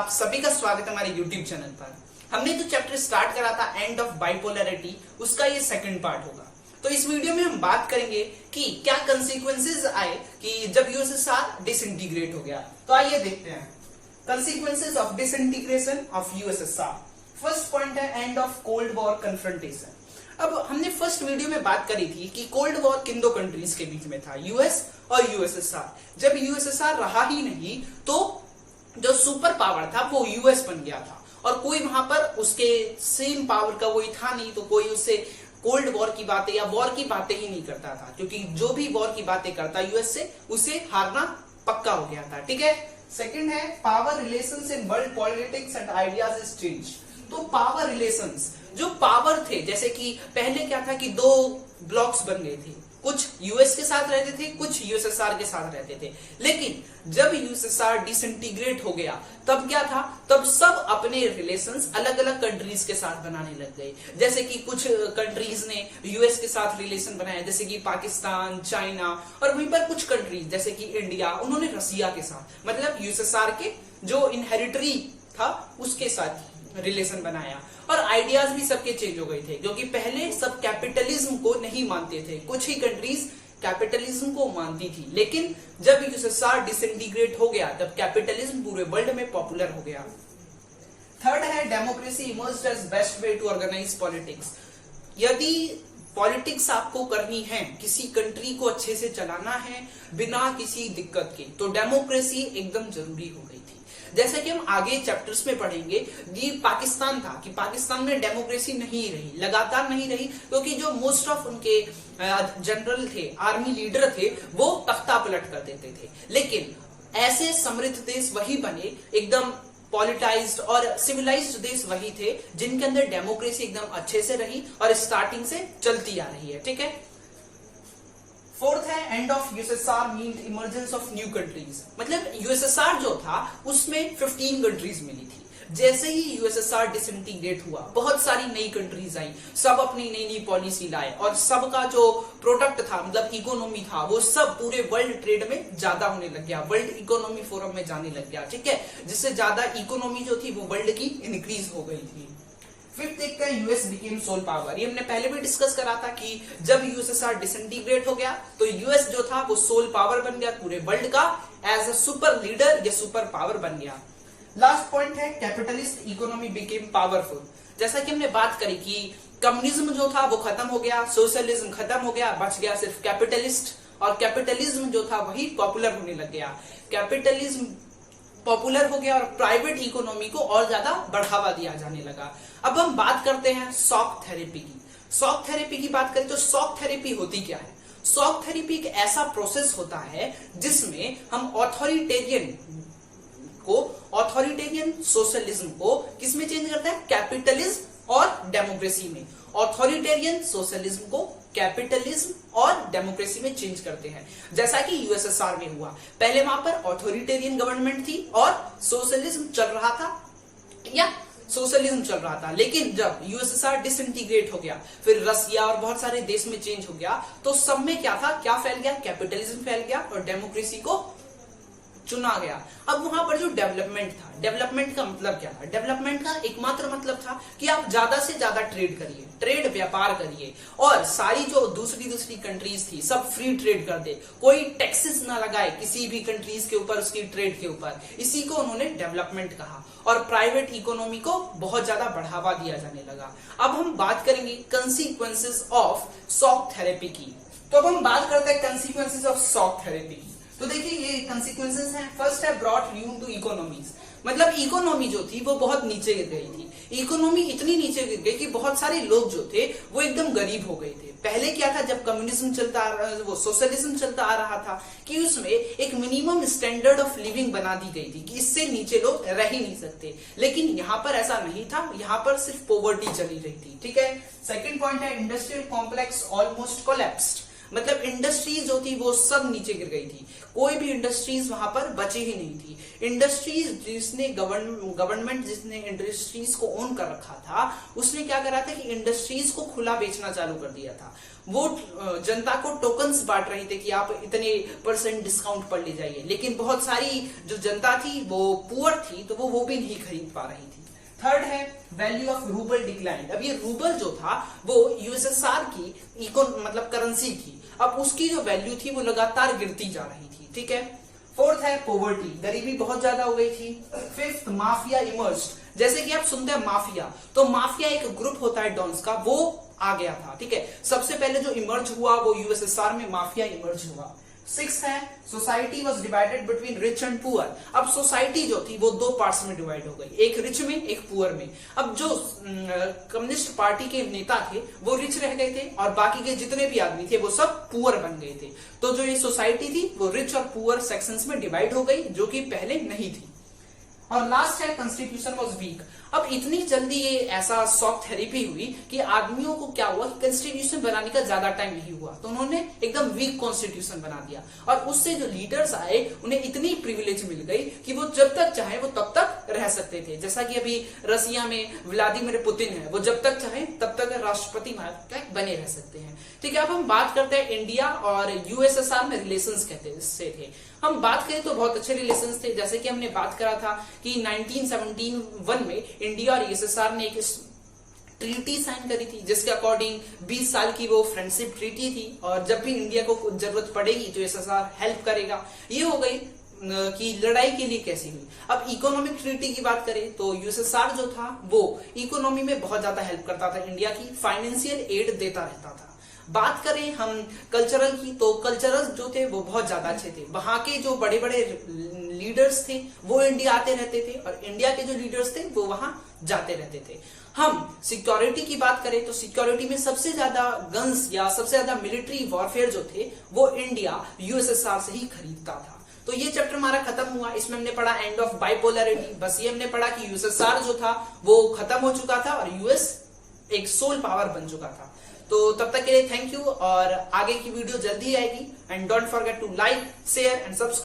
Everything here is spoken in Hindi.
आप सभी का स्वागत है हमारे YouTube चैनल पर। हमने जो चैप्टर स्टार्ट करा था एंड ऑफ बाइपोलैरिटी, उसका ये सेकंड पार्ट होगा। तो इस वीडियो में हम बात करेंगे कि क्या कंसीक्वेंसेस आए कि जब यूएसएसआर डिसइंटीग्रेट हो गया। तो आइए देखते हैं consequences of disintegration of USSR. First point है end of cold war confrontation. अब हमने फर्स्ट वीडियो में बात करी थी कि कोल्ड वॉर किन दो कंट्रीज के बीच में था, यूएस और यूएसएसआर। जब यूएसएसआर रहा ही नहीं तो जो सुपर पावर था वो यूएस बन गया था और कोई वहां पर उसके सेम पावर का कोई था नहीं, तो कोई उससे कोल्ड वॉर की बातें या वॉर की बातें ही नहीं करता था, क्योंकि जो भी वॉर की बातें करता यूएस से उसे हारना पक्का हो गया था। ठीक है। सेकंड है power relations in world politics and ideas is change. तो पावर रिलेशंस, जो पावर थे, जैसे कि पहले क्या था कि दो ब्लॉक्स बन गए थे, कुछ यूएस के साथ रहते थे, कुछ यूएसएसआर के साथ रहते थे। लेकिन जब यूएसएसआर डिसइंटीग्रेट हो गया तब क्या था, तब सब अपने रिलेशंस अलग अलग कंट्रीज के साथ बनाने लग गए। जैसे कि कुछ कंट्रीज ने यूएस के साथ रिलेशन बनाए, जैसे कि पाकिस्तान, चाइना, और वहीं पर कुछ कंट्रीज जैसे कि इंडिया, उन्होंने रसिया के साथ, मतलब यूएसएसआर के जो इनहेरिटरी था उसके साथ रिलेशन बनाया। और आइडियाज भी सबके चेंज हो गए थे, क्योंकि पहले सब कैपिटलिज्म को नहीं मानते थे, कुछ ही कंट्रीज कैपिटलिज्म को मानती थी। लेकिन जब यूएसएसआर डिसइंटीग्रेट हो गया तब कैपिटलिज्म पूरे वर्ल्ड में पॉपुलर हो गया। थर्ड है democracy emerged as best way to organise politics. यदि पॉलिटिक्स आपको करनी है, किसी कंट्री को अच्छे से चलाना है बिना किसी दिक्कत के, तो डेमोक्रेसी एकदम जरूरी हो गई थी। जैसे कि हम आगे चैप्टर्स में पढ़ेंगे, ये पाकिस्तान था कि पाकिस्तान में डेमोक्रेसी नहीं रही, लगातार नहीं रही, क्योंकि जो मोस्ट ऑफ उनके जनरल थे, आर्मी लीडर थे, वो तख्ता पलट कर देते थे। लेकिन ऐसे समृद्ध देश वही बने, एकदम पॉलिटाइज्ड और सिविलाइज्ड देश वही थे जिनके अंदर डेमोक्रेसी एकदम अच्छे से रही और स्टार्टिंग से चलती आ रही है। ठीक है। फोर्थ है end of USSR meant emergence of new countries. मतलब यूएसएसआर जो था उसमें 15 कंट्रीज मिली थी। जैसे ही यूएसएसआर डिसइंटीग्रेट हुआ बहुत सारी नई कंट्रीज आई, सब अपनी नई नई पॉलिसी लाए और सबका जो प्रोडक्ट था, मतलब इकोनॉमी था, वो सब पूरे वर्ल्ड ट्रेड में ज्यादा होने लग गया, वर्ल्ड इकोनॉमी फोरम में जाने लग गया। ठीक है। जिससे ज्यादा इकोनॉमी जो थी वो वर्ल्ड की इंक्रीज हो गई थी। फिफ्थ देखते हैं यूएस बिकेम सोल पावर। ये हमने पहले भी डिस्कस करा था कि जब यूएसएसआर डिसइंटीग्रेट हो गया तो यूएस जो था वो सोल पावर बन गया पूरे वर्ल्ड का, एज अ सुपर लीडर या सुपर पावर बन गया। लास्ट पॉइंट है कैपिटलिस्ट इकोनॉमी बिकेम पावरफुल। जैसा कि हमने बात करी कि कम्युनिज्म जो था वो खत्म हो गया, सोशलिज्म खत्म हो गया, बच गया सिर्फ कैपिटलिस्ट, और कैपिटलिज्म जो था वही पॉपुलर होने लग गया। कैपिटलिज्म पॉपुलर हो गया और प्राइवेट इकोनॉमी को और ज्यादा बढ़ावा दिया जाने लगा। अब हम बात करते हैं शॉक थेरेपी की। शॉक थेरेपी की बात करें तो शॉक थेरेपी होती क्या है? शॉक थेरेपी एक ऐसा प्रोसेस होता है जिसमें हम ऑथोरिटेरियन सोशलिज्म को किसमें चेंज करते हैं? कैपिटलिज्म और डेमोक्रेसी में। ऑथोरिटेरियन सोशलिज्म को कैपिटलिज्म और डेमोक्रेसी में चेंज करते हैं, जैसा कि यूएसएसआर में हुआ। पहले वहां पर ऑथोरिटेरियन गवर्नमेंट थी और सोशलिज्म चल रहा था, लेकिन जब यूएसएसआर डिसइंटीग्रेट हो गया, फिर रसिया और बहुत सारे देश में चेंज हो गया, तो सब में क्या था, क्या फैल गया? कैपिटलिज्म फैल गया और डेमोक्रेसी को चुना गया। अब वहां पर जो डेवलपमेंट था, डेवलपमेंट का मतलब क्या था? डेवलपमेंट का एकमात्र मतलब था कि आप ज्यादा से ज्यादा ट्रेड करिए, ट्रेड व्यापार करिए, और सारी जो दूसरी कंट्रीज थी सब फ्री ट्रेड कर दे, कोई टैक्सेस ना लगाए किसी भी कंट्रीज के ऊपर, उसकी ट्रेड के ऊपर। इसी को उन्होंने डेवलपमेंट कहा और प्राइवेट इकोनॉमी को बहुत ज्यादा बढ़ावा दिया जाने लगा। अब हम बात करेंगे कंसीक्वेंसेस ऑफ शॉक थेरेपी की। तो अब हम बात करते हैं कंसीक्वेंसेस ऑफ शॉक थेरेपी की। तो देखिए ये कंसीक्वेंसेस हैं। फर्स्ट है ब्रॉट रूइन टू इकोनॉमीज। मतलब इकोनॉमी जो थी वो बहुत नीचे गिर गई थी। इकोनॉमी इतनी नीचे गिर गई कि बहुत सारे लोग जो थे वो एकदम गरीब हो गए थे। पहले क्या था, जब कम्युनिज्म चलता आ रहा, वो सोशलिज्म चलता आ रहा था, कि उसमें एक मिनिमम स्टैंडर्ड ऑफ लिविंग बना दी गई थी कि इससे नीचे लोग रह ही नहीं सकते। लेकिन यहाँ पर ऐसा नहीं था, यहाँ पर सिर्फ पॉवर्टी चली रही थी। ठीक है। सेकेंड पॉइंट है इंडस्ट्रियल कॉम्प्लेक्स ऑलमोस्ट कोलैप्स्ड। मतलब इंडस्ट्रीज जो थी वो सब नीचे गिर गई थी, कोई भी इंडस्ट्रीज वहां पर बची ही नहीं थी। इंडस्ट्रीज जिसने गवर्नमेंट जिसने इंडस्ट्रीज को ओन कर रखा था उसने क्या करा था कि इंडस्ट्रीज को खुला बेचना चालू कर दिया था। वो जनता को टोकन्स बांट रहे थे कि आप इतने % डिस्काउंट पर ले जाइए, लेकिन बहुत सारी जो जनता थी वो पुअर थी तो वो भी नहीं खरीद पा रही थी। थर्ड है वैल्यू ऑफ रूबल डिक्लाइन। अब ये रूबल जो था वो यूएसएसआर की मतलब करेंसी थी, अब उसकी जो वैल्यू थी वो लगातार गिरती जा रही थी, ठीक है। फोर्थ है पॉवर्टी, गरीबी बहुत ज्यादा हो गई थी। फिफ्थ माफिया इमर्ज्ड, जैसे कि आप सुनते हैं माफिया, तो माफिया एक ग्रुप होता है डॉन्स का, वो आ गया था, ठीक है। सबसे पहले जो इमर्ज हुआ वो यूएसएसआर में माफिया इमर्ज हुआ। सिक्स है society was divided between rich and poor. अब सोसाइटी जो थी वो दो पार्ट्स में डिवाइड हो गई, एक रिच में एक पुअर में। अब जो कम्युनिस्ट पार्टी के नेता थे वो रिच रह गए थे और बाकी के जितने भी आदमी थे वो सब पुअर बन गए थे। तो जो ये सोसाइटी थी वो रिच और पुअर सेक्शंस में डिवाइड हो गई, जो कि पहले नहीं थी। और लास्ट है कॉन्स्टिट्यूशन वॉज वीक। अब इतनी जल्दी ये ऐसा शॉक थेरेपी हुई कि आदमियों को क्या हुआ कि कॉन्स्टिट्यूशन बनाने का ज्यादा टाइम नहीं हुआ, तो उन्होंने एकदम वीक कॉन्स्टिट्यूशन बना दिया। और उससे जो लीडर्स आए उन्हें इतनी प्रिविलेज मिल गई कि वो जब तक चाहे वो तब तक रह सकते थे। जैसा कि अभी रसिया में व्लादिमीर पुतिन है, वो जब तक चाहे तब तक राष्ट्रपति बने रह सकते हैं, ठीक है। अब हम बात करते हैं इंडिया और यूएसएसआर में रिलेशंस कैसे थे। हम बात करें तो बहुत अच्छे रिलेशंस थे, जैसे कि हमने बात करा था कि 1971 में इंडिया और यूएसएसआर ने एक ट्रीटी साइन करी थी, जिसके अकॉर्डिंग 20 साल की वो फ्रेंडशिप ट्रीटी थी और जब भी इंडिया को कुछ जरूरत पड़ेगी तो यूएसएसआर हेल्प करेगा। ये हो गई कि लड़ाई के लिए कैसी हुई। अब इकोनॉमिक ट्रीटी की बात करें तो यूएसएसआर जो था वो इकोनॉमी में बहुत ज्यादा हेल्प करता था इंडिया की, फाइनेंशियल एड देता रहता था। बात करें हम कल्चरल की तो कल्चरल जो थे वो बहुत ज्यादा अच्छे थे। वहां के जो बड़े बड़े लीडर्स थे वो इंडिया आते रहते थे और इंडिया के जो लीडर्स थे वो वहां जाते रहते थे। हम सिक्योरिटी की बात करें तो सिक्योरिटी में सबसे ज्यादा गन्स या सबसे ज्यादा मिलिट्री वॉरफेयर जो थे वो इंडिया यूएसएसआर से ही खरीदता था। तो ये चैप्टर हमारा खत्म हुआ। इसमें हमने पढ़ा एंड ऑफ बाइपोलैरिटी। बस ये हमने पढ़ा कि यूएसएसआर जो था वो खत्म हो चुका था और यूएस एक सोल पावर बन चुका था। तो तब तक के लिए थैंक यू और आगे की वीडियो जल्दी आएगी। And don't forget to like, share and subscribe.